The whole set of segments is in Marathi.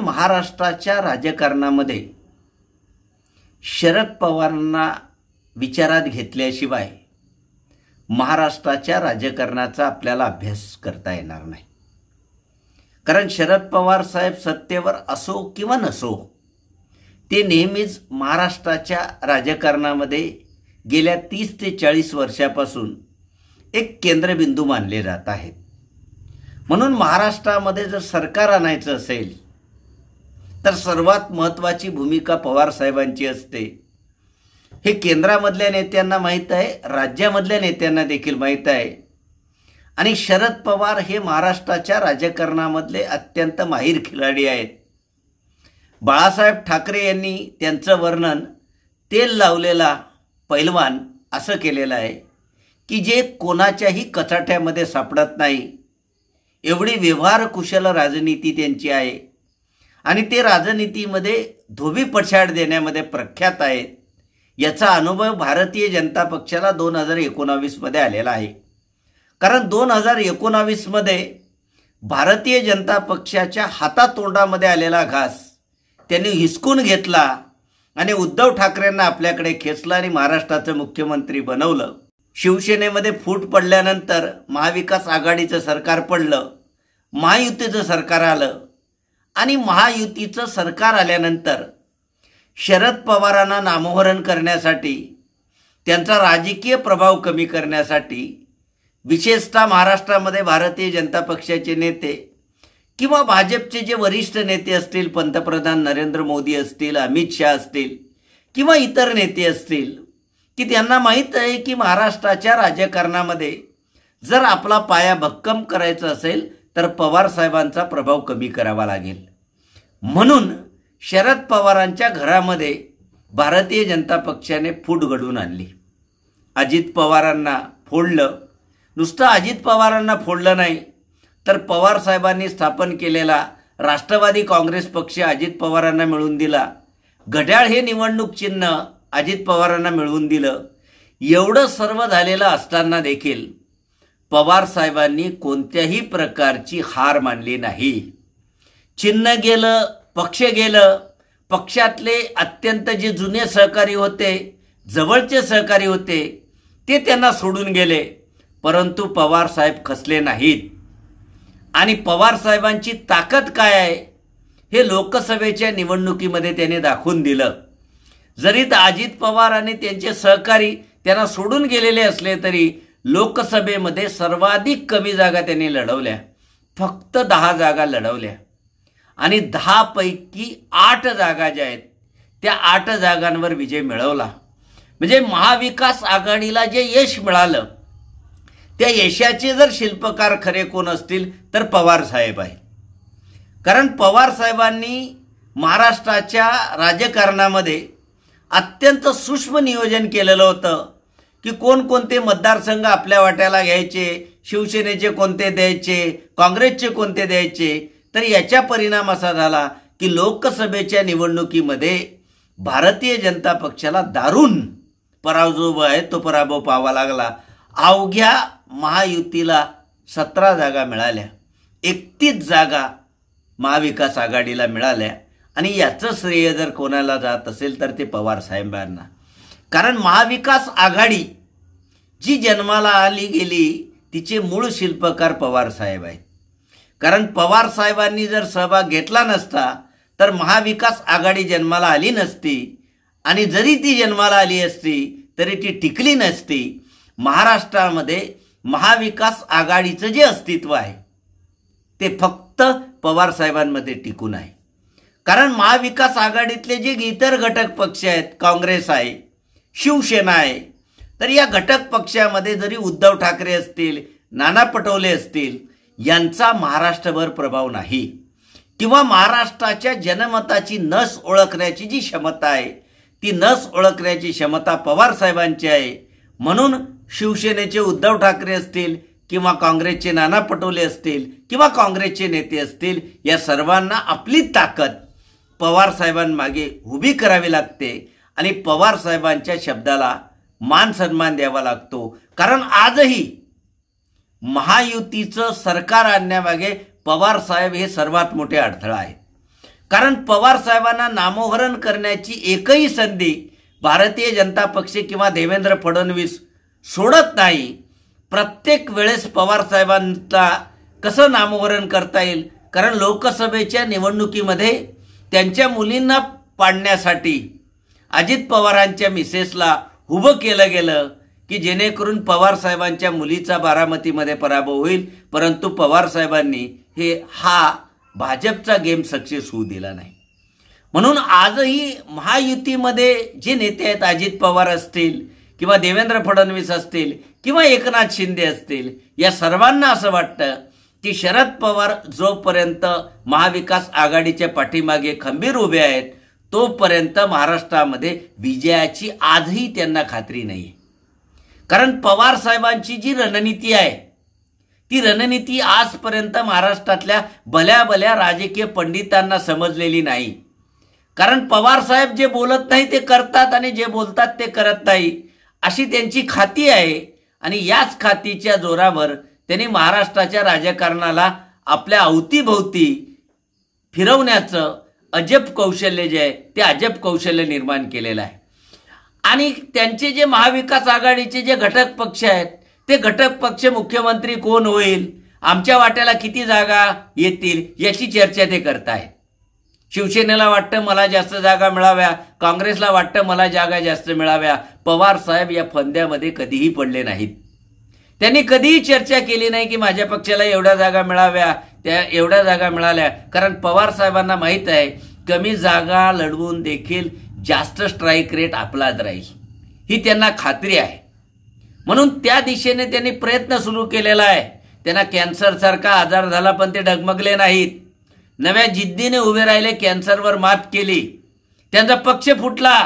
महाराष्ट्राच्या राजकारणामध्ये शरद पवारांना विचारात घेतल्याशिवाय महाराष्ट्राच्या राजकारणाचा आपल्याला अभ्यास करता येणार नाही. कारण शरद पवार साहेब सत्तेवर असो किंवा नसो, ते नेहमीच महाराष्ट्राच्या राजकारणामध्ये गेल्या 30 ते 40 वर्षापासून एक केंद्रबिंदू मानले जात आहेत. म्हणून महाराष्ट्रामध्ये जर सरकार आणायचं असेल तर सर्वात महत्त्वाची भूमिका पवार साहेबांची असते. हे केंद्रामधल्या नेत्यांना माहीत आहे, राज्यामधल्या नेत्यांना देखील माहीत आहे. आणि शरद पवार हे महाराष्ट्राच्या राजकारणामधले अत्यंत माहीर खिलाडी आहेत. बाळासाहेब ठाकरे यांनी त्यांचं वर्णन तेल लावलेला पैलवान असं केलेलं आहे की जे कोणाच्याही कचाट्यामध्ये सापडत नाही, एवढी व्यवहार कुशल राजनीती त्यांची आहे. आणि ते राजनीतीमध्ये धोबी पछाड देण्यामध्ये प्रख्यात आहेत. याचा अनुभव भारतीय जनता पक्षाला 2019मध्ये आलेला आहे. कारण 2019मध्ये भारतीय जनता पक्षाच्या हातातोंडामध्ये आलेला घास त्यांनी हिसकून घेतला आणि उद्धव ठाकरेंना आपल्याकडे खेचलं आणि महाराष्ट्राचं मुख्यमंत्री बनवलं. शिवसेनेमध्ये फूट पडल्यानंतर महाविकास आघाडीचं सरकार पडलं, महायुतीचं सरकार आलं. आणि महायुतीचं सरकार आल्यानंतर शरद पवारांना नामोहरण करण्यासाठी, त्यांचा राजकीय प्रभाव कमी करण्यासाठी विशेषतः महाराष्ट्रामध्ये भारतीय जनता पक्षाचे नेते किंवा भाजपचे जे वरिष्ठ नेते असतील, पंतप्रधान नरेंद्र मोदी असतील, अमित शहा असतील किंवा इतर नेते असतील, की त्यांना माहीत आहे की महाराष्ट्राच्या राजकारणामध्ये जर आपला पाया भक्कम करायचा असेल तर पवार साहेबांचा प्रभाव कमी करावा लागेल. म्हणून शरद पवारांच्या घरामध्ये भारतीय जनता पक्षाने फूट घडवून आणली. अजित पवारांना फोडलं. नुसतं अजित पवारांना फोडलं नाही तर पवार साहेबांनी स्थापन केलेला राष्ट्रवादी काँग्रेस पक्ष अजित पवारांना मिळवून दिला. घड्याळ हे निवडणूक चिन्ह अजित पवारांना मिळवून दिलं. एवढं सर्व झालेलं असताना देखील पवार साहेबांनी कोणत्याही प्रकारची हार मानली नाही. चिन्ह गेलं, पक्ष गेलं, पक्षातले अत्यंत जे जुने सहकारी होते, जवळचे सहकारी होते, ते त्यांना सोडून गेले. परंतु पवार साहेब खचले नाहीत. आणि पवार साहेबांची ताकद काय आहे हे लोकसभेच्या निवडणुकीमध्ये त्याने दाखवून दिलं. जरी अजित पवार आणि त्यांचे सहकारी त्यांना सोडून गेलेले असले तरी लोकसभेमध्ये सर्वाधिक कमी जागा त्यांनी लढवल्या. फक्त 10 जागा लढवल्या. आणि 10 पैकी 8 जागा ज्या आहेत त्या 8 जागांवर विजय मिळवला. म्हणजे महाविकास आघाडीला जे यश मिळालं त्या यशाचे जर शिल्पकार खरे कोण असतील तर पवार साहेब आहे. कारण पवार साहेबांनी महाराष्ट्राच्या राजकारणामध्ये अत्यंत सूक्ष्म नियोजन केलेलं होतं की कोणकोणते मतदारसंघ आपल्या वाट्याला घ्यायचे, शिवसेनेचे कोणते द्यायचे, काँग्रेसचे कोणते द्यायचे. तर याचा परिणाम असा झाला की लोकसभेच्या निवडणुकीमध्ये भारतीय जनता पक्षाला दारुण पराभव आहे तो पराभव पाहावा लागला. अवघ्या महायुतीला 17 जागा मिळाल्या, 31 जागा महाविकास आघाडीला मिळाल्या. आणि याचं श्रेय जर कोणाला जात असेल तर ते पवार साहेबांना. कारण महाविकास आघाडी जी जन्माला आली गेली तिचे मूळ शिल्पकार पवार साहेब आहेत. कारण पवार साहेबांनी जर सहभाग घेतला नसता तर महाविकास आघाडी जन्माला आली नसती. आणि जरी ती जन्माला आली असती तरी ती टिकली नसती. महाराष्ट्रामध्ये महाविकास आघाडीचं जे अस्तित्व आहे ते फक्त पवार साहेबांमध्ये टिकून आहे. कारण महाविकास आघाडीतले जे इतर घटक पक्ष आहेत, काँग्रेस आहे, शिवसेना आहे, तर या घटक पक्षामध्ये जरी उद्धव ठाकरे असतील, नाना पटोले असतील, यांचा महाराष्ट्रभर प्रभाव नाही. किंवा महाराष्ट्राच्या जनमताची नस ओळखण्याची जी क्षमता आहे ती नस ओळखण्याची क्षमता पवार साहेबांची आहे. म्हणून शिवसेनेचे उद्धव ठाकरे असतील किंवा काँग्रेसचे नाना पटोले असतील किंवा काँग्रेसचे नेते असतील, या सर्वांना आपली ताकद पवार साहेबांमागे उभी करावी लागते. आणि पवार साहेबांच्या शब्दाला मान सन्मान द्यावा लागतो. कारण आजही महायुतीचं सरकार आणण्यामागे पवार साहेब हे सर्वात मोठे अडथळा आहेत. कारण पवार साहेबांना नामोहरण करण्याची एकही संधी भारतीय जनता पक्ष किंवा देवेंद्र फडणवीस सोडत नाही. प्रत्येक वेळेस पवार साहेबांना कसं नामोहरण करता येईल, कारण लोकसभेच्या निवडणुकीमध्ये त्यांच्या मुलींना पाडण्यासाठी अजित पवारांच्या मिसेसला उभं केलं गेलं की जेणेकरून पवार साहेबांच्या मुलीचा बारामतीमध्ये पराभव होईल. परंतु पवार साहेबांनी हा भाजपचा गेम सक्सेस होऊ दिला नाही. म्हणून आजही महायुतीमध्ये जे नेते आहेत, अजित पवार असतील किंवा देवेंद्र फडणवीस असतील किंवा एकनाथ शिंदे असतील, या सर्वांना असं वाटतं की शरद पवार जोपर्यंत महाविकास आघाडीच्या पाठीमागे खंबीर उभे आहेत तोपर्यंत महाराष्ट्रामध्ये विजयाची आजही त्यांना खात्री नाही. कारण पवार साहेबांची जी रणनीती आहे ती रणनीती आजपर्यंत महाराष्ट्रातल्या भल्या भल्या राजकीय पंडितांना समजलेली नाही. कारण पवार साहेब जे बोलत नाही ते करतात आणि जे बोलतात ते करत नाही, अशी त्यांची खाती आहे. आणि याच खातीच्या जोरावर त्यांनी महाराष्ट्राच्या राजकारणाला आपल्या अवतीभोवती फिरवण्याचं अजब कौशल्य जे आहे ते अजब कौशल्य निर्माण केलेलं आहे. आणि त्यांचे जे महाविकास आघाडीचे जे घटक पक्ष आहेत ते घटक पक्ष मुख्यमंत्री कोण होईल, आमच्या वाट्याला किती जागा येतील याची चर्चा ते करतायत. शिवसेनेला वाटतं मला जास्त जागा मिळाव्या, काँग्रेसला वाटतं मला जागा जास्त मिळाव्या. पवार साहेब या फंद्यामध्ये कधीही पडले नाहीत. त्यांनी कधीही चर्चा केली नाही की माझ्या पक्षाला एवढ्या जागा मिळाव्या, त्या एवढ्या जागा मिळाल्या. कारण पवार साहेबांना माहीत आहे कमी जागा लढवून देखील जास्त स्ट्राईक रेट आपलाच राहील, ही त्यांना खात्री आहे. म्हणून त्या दिशेने त्यांनी प्रयत्न सुरू केलेला आहे. त्यांना कॅन्सरसारखा आजार झाला पण ते डगमगले नाहीत. नव्या जिद्दीने उभे राहिले, कॅन्सरवर मात केली. त्यांचा पक्ष फुटला,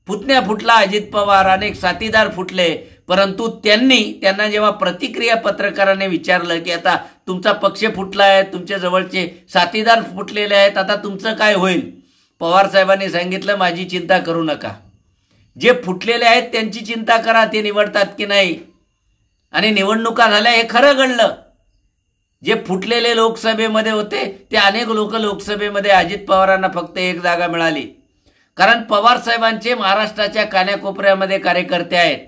पुतण्या फुटला, अजित पवार अनेक साथीदार फुटले. परंतु त्यांना जेव्हा प्रतिक्रिया पत्रकाराने विचारलं की आता तुमचा पक्ष फुटला आहे, तुमच्या जवळचे साथीदार फुटलेले आहेत, आता तुमचं काय होईल, पवार साहेबांनी सांगितलं माझी चिंता करू नका. जे फुटलेले आहेत त्यांची चिंता करा, ते निवडतात की नाही. आणि निवडणुका झाल्या हे खरं घडलं. जे फुटलेले लोकसभेमध्ये होते ते अनेक लोक लोकसभेमध्ये अजित पवारांना फक्त एक जागा मिळाली. कारण पवार साहेबांचे महाराष्ट्राच्या कान्याकोपऱ्यामध्ये कार्यकर्ते आहेत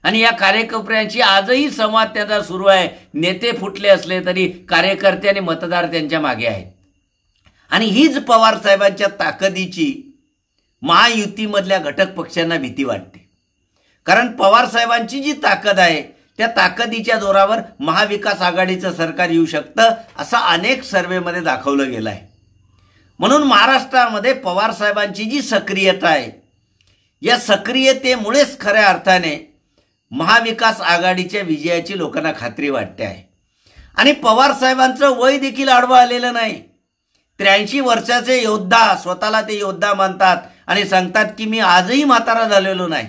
आणि या कार्यकर्त्यांशी आजही संवाद त्यांचा सुरू आहे. नेते फुटले असले तरी कार्यकर्ते आणि मतदार त्यांच्या मागे आहेत. आणि हीच पवार साहेबांच्या ताकदीची महायुतीमधल्या घटक पक्षांना भीती वाटते. कारण पवार साहेबांची जी ताकद आहे त्या ताकदीच्या जोरावर महाविकास आघाडीचं सरकार येऊ शकतं असं अनेक सर्वेमध्ये दाखवलं गेलं आहे. म्हणून महाराष्ट्रामध्ये पवार साहेबांची जी सक्रियता आहे या सक्रियतेमुळेच खऱ्या अर्थाने महाविकास आघाडीच्या विजयाची लोकांना खात्री वाटते आहे. आणि पवार साहेबांचं वय देखील आडवं आलेलं नाही. 83 वर्षाचे योद्धा, स्वतःला ते योद्धा मानतात आणि सांगतात की मी आजही म्हातारा झालेलो नाही.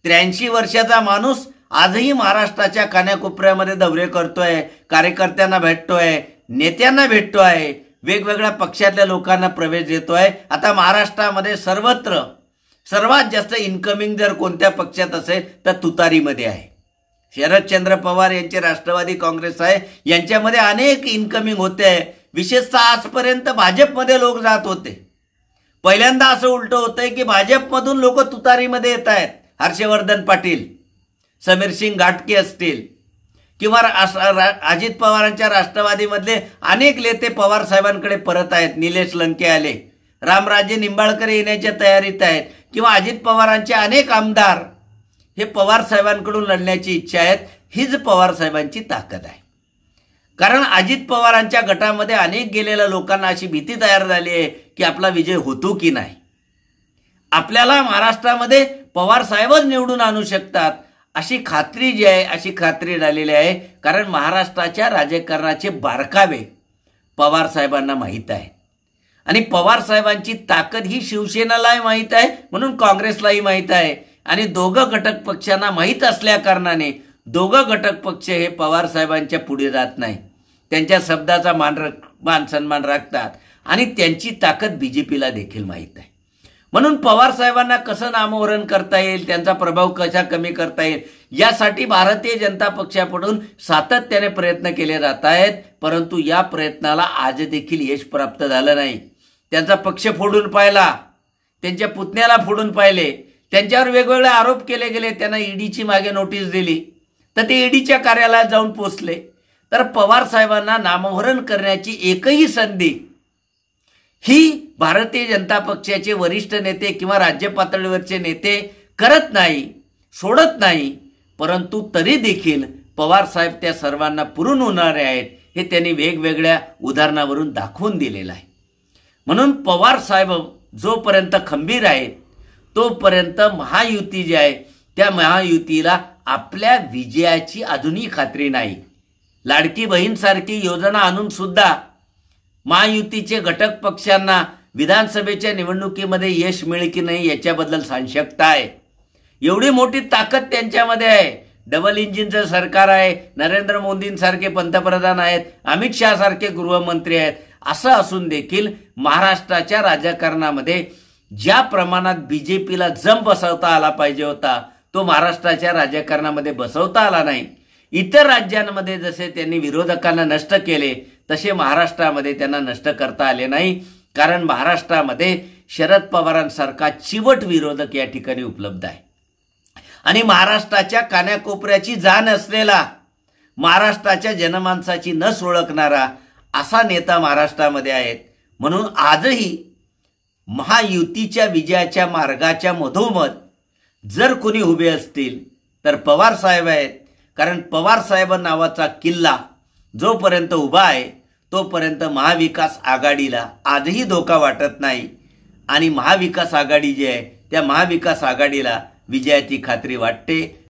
83 वर्षाचा माणूस आजही महाराष्ट्राच्या कान्याकोपऱ्यामध्ये दौरे करतोय, कार्यकर्त्यांना भेटतोय, नेत्यांना भेटतोय, वेगवेगळ्या पक्षातल्या लोकांना प्रवेश देतोय. आता महाराष्ट्रामध्ये सर्वत्र सर्वात जास्त इन्कमिंग जर कोणत्या पक्षात असेल तर तुतारीमध्ये आहे. शरदचंद्र पवार यांचे राष्ट्रवादी काँग्रेस आहे, यांच्यामध्ये अनेक इन्कमिंग होते. विशेषतः आजपर्यंत भाजपमध्ये लोक जात होते. पहिल्यांदा असं उलटं होतंय की भाजपमधून लोक तुतारीमध्ये येत आहेत. हर्षवर्धन पाटील, समीरसिंग घाटके असतील किंवा अजित पवारांच्या राष्ट्रवादीमधले अनेक नेते पवार साहेबांकडे परत आहेत. निलेश लंके आले, रामराजे निंबाळकर येण्याच्या तयारीत आहेत किंवा अजित पवारांचे अनेक आमदार हे पवार साहेबांकडून लढण्याची इच्छा आहेत. हीच पवार साहेबांची ताकद आहे. कारण अजित पवारांच्या गटामध्ये अनेक गेलेल्या लोकांना अशी भीती तयार झाली आहे की आपला विजय होतो की नाही, आपल्याला महाराष्ट्रामध्ये पवार साहेबच निवडून आणू शकतात अशी खात्री जी आहे, अशी खात्री झालेली आहे. कारण महाराष्ट्राच्या राजकारणाचे बारकावे पवार साहेबांना माहीत आहे आणि पवार साहेबांची ताकद ही शिवसेनेलाही माहीत आहे, म्हणून काँग्रेसलाही माहीत आहे. आणि दोघं घटक पक्षांना माहीत असल्या कारणाने दोघं घटक पक्ष हे पवार साहेबांच्या पुढे जात नाही, त्यांच्या शब्दाचा मान सन्मान राखतात आणि त्यांची ताकद बीजेपीला देखील माहीत आहे. म्हणून पवार साहेबांना कसं नामोहरण करता येईल, त्यांचा प्रभाव कसा कमी करता येईल यासाठी भारतीय जनता पक्षाकडून सातत्याने प्रयत्न केले जात आहेत, परंतु या प्रयत्नाला आज देखील यश प्राप्त झालं नाही. त्यांचा पक्ष फोडून पाहिला, त्यांच्या पुतण्याला फोडून पाहिले, त्यांच्यावर वेगवेगळे आरोप केले गेले, त्यांना ईडीची मागे नोटीस दिली, तर ते ईडीच्या कार्यालयात जाऊन पोचले. तर पवार साहेबांना नामोहरण करण्याची एकही संधी ही भारतीय जनता पक्षाचे वरिष्ठ नेते किंवा राज्य पातळीवरचे नेते करत नाही, सोडत नाही. परंतु तरी देखील पवार साहेब त्या सर्वांना पुरून होणारे आहेत हे त्यांनी वेगवेगळ्या उदाहरणावरून दाखवून दिलेलं आहे. म्हणून पवार साहेब जोपर्यंत खंबीर आहेत तोपर्यंत महायुती जी आहे त्या महायुतीला आपल्या विजयाची अजूनही खात्री नाही. लाडकी बहीणसारखी योजना आणून सुद्धा महायुतीचे घटक पक्षांना विधानसभेच्या निवडणुकीमध्ये यश मिळेल की नाही याच्याबद्दल संशयता आहे. एवढी मोठी ताकद त्यांच्यामध्ये आहे. डबल इंजिनचं सरकार आहे, नरेंद्र मोदींसारखे पंतप्रधान आहेत, अमित शहा सारखे गृहमंत्री आहेत. असं असून देखील महाराष्ट्राच्या राजकारणामध्ये ज्या प्रमाणात बीजेपीला जम बसवता आला पाहिजे होता तो महाराष्ट्राच्या राजकारणामध्ये बसवता आला नाही. इतर राज्यांमध्ये जसे त्यांनी विरोधकांना नष्ट केले तसे महाराष्ट्रामध्ये त्यांना नष्ट करता आले नाही. कारण महाराष्ट्रामध्ये शरद पवारांसारखा चिवट विरोधक या ठिकाणी उपलब्ध आहे आणि महाराष्ट्राच्या कानाकोपऱ्याची जाण असलेला, महाराष्ट्राच्या जनमानसाची नस ओळखणारा असा नेता महाराष्ट्रामध्ये आहेत. म्हणून आजही महायुतीच्या विजयाच्या मार्गाच्या मधोमध जर कोणी उभे असतील तर पवार साहेब आहेत. कारण पवार साहेब नावाचा किल्ला जोपर्यंत उभा आहे तोपर्यंत महाविकास आघाडीला आजही धोका वाटत नाही आणि महाविकास आघाडी जी आहे त्या महाविकास आघाडीला विजयाची खात्री वाटते.